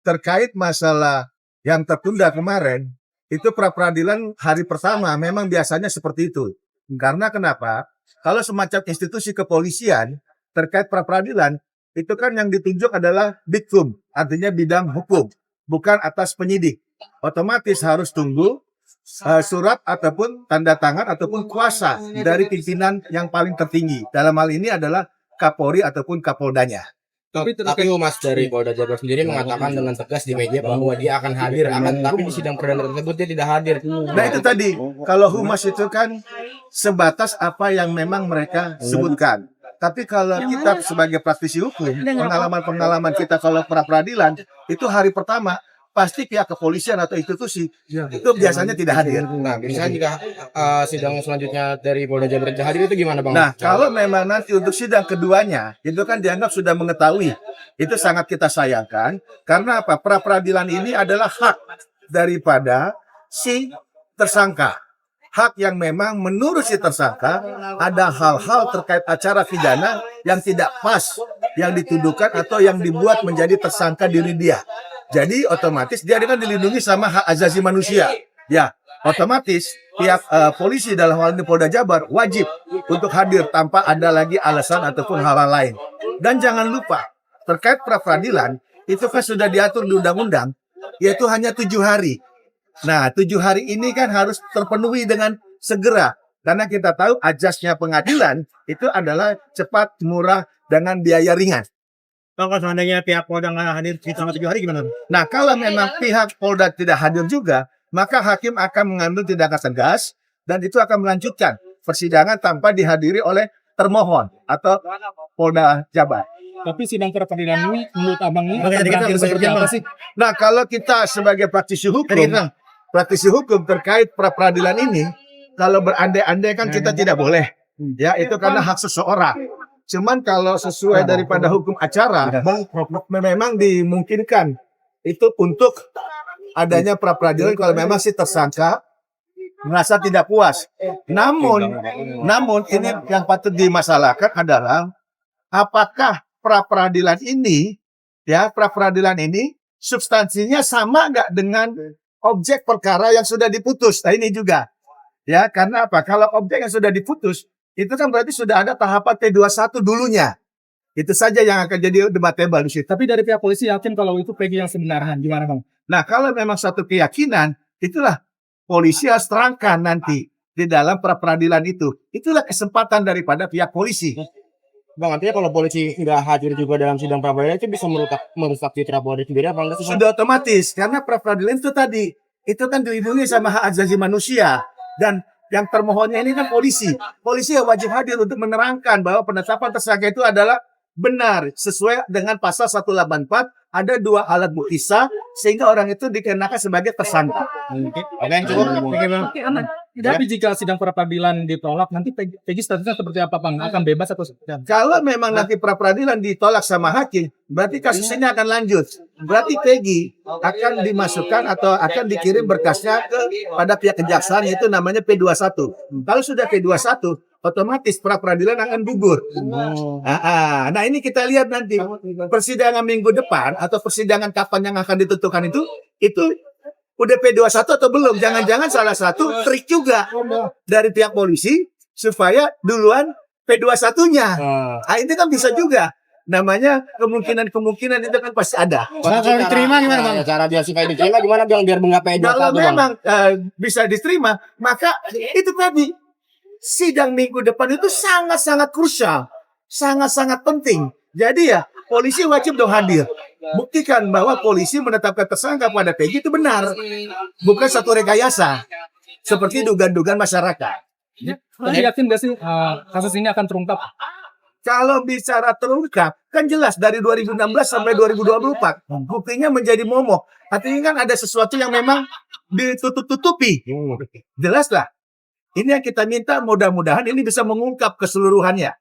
terkait masalah yang tertunda kemarin, itu pra-peradilan hari pertama memang biasanya seperti itu. Karena kenapa? Kalau semacam institusi kepolisian terkait pra-peradilan, itu kan yang ditunjuk adalah Bidkum, artinya bidang hukum, bukan atas penyidik. Otomatis harus tunggu surat ataupun tanda tangan ataupun kuasa dari pimpinan yang paling tertinggi. Dalam hal ini adalah Kapolri ataupun Kapoldanya. Tapi Humas dari Polda Jabar sendiri mengatakan dengan tegas di media bahwa dia akan hadir, tapi di sidang perdana tersebut dia tidak hadir. Nah itu tadi, kalau Humas itu kan sebatas apa yang memang mereka sebutkan. Tapi kalau kita sebagai praktisi hukum, pengalaman kita kalau pra-peradilan, itu hari pertama, pasti pihak kepolisian atau institusi itu biasanya tidak hadir. Nah, misalnya jika sidang selanjutnya dari Polda Jabar tidak hadir itu gimana, Bang? Nah, kalau memang nanti untuk sidang keduanya, itu kan dianggap sudah mengetahui. Itu sangat kita sayangkan. Karena apa? Pra-peradilan ini adalah hak daripada si tersangka. Hak yang memang menurut si tersangka ada hal-hal terkait acara pidana yang tidak pas, yang dituduhkan atau yang dibuat menjadi tersangka diri dia. Jadi otomatis dia kan dilindungi sama hak asasi manusia. Ya, otomatis pihak polisi dalam hal ini Polda Jabar wajib untuk hadir tanpa ada lagi alasan ataupun hal-hal lain. Dan jangan lupa terkait pra-peradilan itu kan sudah diatur di undang-undang, yaitu hanya 7 hari. Nah, 7 hari ini kan harus terpenuhi dengan segera. Karena kita tahu ajasnya pengadilan itu adalah cepat, murah, dengan biaya ringan. Kalau seandainya pihak Polda nggak hadir selama 7 hari gimana? Nah, kalau memang pihak Polda tidak hadir juga, maka hakim akan mengambil tindakan tegas dan itu akan melanjutkan persidangan tanpa dihadiri oleh termohon atau Polda Jabar. Tapi sidang pra-peradilan ini menurut abang ini berakhir seperti apa sih? Nah, kalau kita sebagai praktisi hukum terkait pra-peradilan ini, kalau berandai-andai kan kita tidak boleh. Ya, itu karena hak seseorang. Cuman kalau sesuai daripada hukum acara, memang dimungkinkan itu untuk adanya pra-peradilan kalau memang si tersangka merasa tidak puas. Namun ini yang patut dimasalahkan adalah apakah pra-peradilan ini substansinya sama nggak dengan objek perkara yang sudah diputus. Nah ini juga ya, karena apa? Kalau objek yang sudah diputus itu kan berarti sudah ada tahapan P21 dulunya. Itu saja yang akan jadi debatable di situ. Tapi dari pihak polisi yakin kalau itu Peggy yang sebenarnya, gimana Bang? Nah, kalau memang satu keyakinan, itulah polisi harus terangkan nanti di dalam pra-peradilan itu. Itulah kesempatan daripada pihak polisi. Bang, artinya kalau polisi tidak hadir juga dalam sidang pra-peradilan itu bisa merusak citra Polri sendiri apa enggak sih? Sudah otomatis, karena pra-peradilan itu tadi, itu kan dilindungi sama hak asasi manusia. Dan yang termohonnya ini kan polisi. Polisi yang wajib hadir untuk menerangkan bahwa penetapan tersangka itu adalah benar sesuai dengan pasal 184, ada 2 alat bukti sah sehingga orang itu dikenakan sebagai tersangka. Oke, cukup. Tapi jika sidang pra-peradilan ditolak, nanti Peggy statusnya seperti apa, Bang? Akan bebas atau Kalau memang nanti pra-peradilan ditolak sama hakim, berarti kasus ini akan lanjut. Berarti Peggy akan dimasukkan atau akan dikirim berkasnya pada pihak kejaksaan, yaitu namanya P21. Kalau sudah P21, otomatis pra-peradilan akan gugur. Nah ini kita lihat nanti persidangan minggu depan atau persidangan kapan yang akan ditentukan itu udah P21 atau belum. Jangan-jangan salah satu trik juga dari pihak polisi supaya duluan P21-nya. Nah itu kan bisa juga. Namanya kemungkinan itu kan pasti ada. Kalau diterima gimana Bang? Cara dia supaya diterima gimana Bang biar nggak P21? Kalau memang bisa diterima, maka itu tadi sidang minggu depan itu sangat-sangat krusial, sangat-sangat penting. Jadi ya polisi wajib dong hadir. Buktikan bahwa polisi menetapkan tersangka pada Peggy itu benar, bukan satu rekayasa seperti dugaan-dugaan masyarakat. Tapi yakin nggak sih kasus ini akan terungkap? Kalau bicara terungkap, kan jelas dari 2016 sampai 2024 buktinya menjadi momok. Artinya kan ada sesuatu yang memang ditutup-tutupi. Jelas lah. Ini yang kita minta, mudah-mudahan ini bisa mengungkap keseluruhannya.